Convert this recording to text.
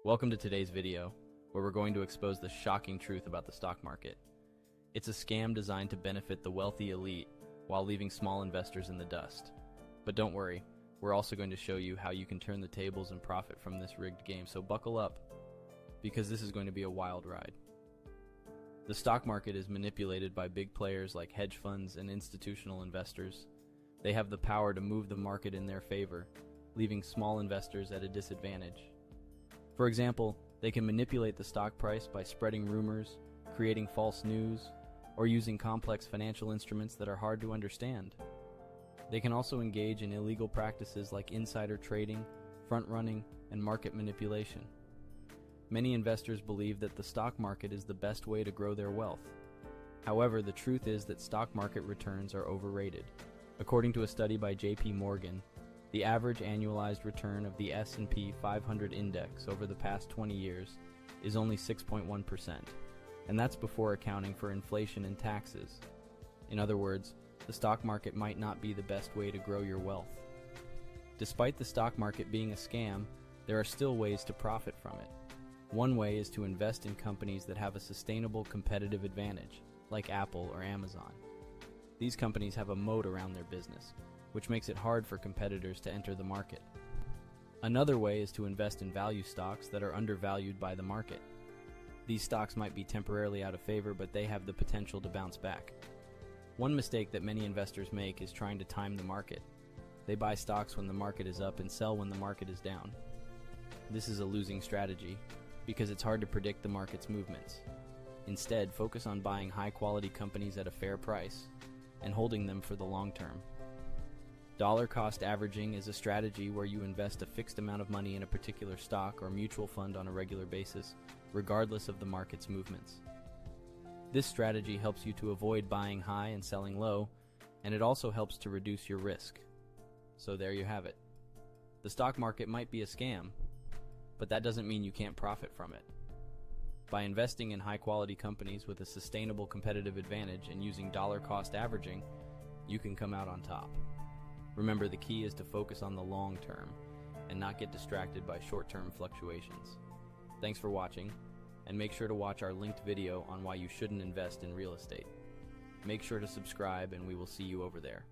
Welcome to today's video, where we're going to expose the shocking truth about the stock market. It's a scam designed to benefit the wealthy elite while leaving small investors in the dust. But don't worry, we're also going to show you how you can turn the tables and profit from this rigged game, so buckle up, because this is going to be a wild ride. The stock market is manipulated by big players like hedge funds and institutional investors. They have the power to move the market in their favor, leaving small investors at a disadvantage. For example, they can manipulate the stock price by spreading rumors, creating false news, or using complex financial instruments that are hard to understand. They can also engage in illegal practices like insider trading, front-running, and market manipulation. Many investors believe that the stock market is the best way to grow their wealth. However, the truth is that stock market returns are overrated. According to a study by J.P. Morgan, the average annualized return of the S&P 500 index over the past 20 years is only 6.1%, and that's before accounting for inflation and taxes. In other words, the stock market might not be the best way to grow your wealth. Despite the stock market being a scam, there are still ways to profit from it. One way is to invest in companies that have a sustainable competitive advantage, like Apple or Amazon. These companies have a moat around their business, which makes it hard for competitors to enter the market. Another way is to invest in value stocks that are undervalued by the market. These stocks might be temporarily out of favor, but they have the potential to bounce back. One mistake that many investors make is trying to time the market. They buy stocks when the market is up and sell when the market is down. This is a losing strategy, because it's hard to predict the market's movements. Instead, focus on buying high-quality companies at a fair price and holding them for the long term. Dollar cost averaging is a strategy where you invest a fixed amount of money in a particular stock or mutual fund on a regular basis, regardless of the market's movements. This strategy helps you to avoid buying high and selling low, and it also helps to reduce your risk. So there you have it. The stock market might be a scam, but that doesn't mean you can't profit from it. By investing in high-quality companies with a sustainable competitive advantage and using dollar cost averaging, you can come out on top. Remember, the key is to focus on the long term and not get distracted by short-term fluctuations. Thanks for watching, and make sure to watch our linked video on why you shouldn't invest in real estate. Make sure to subscribe, and we will see you over there.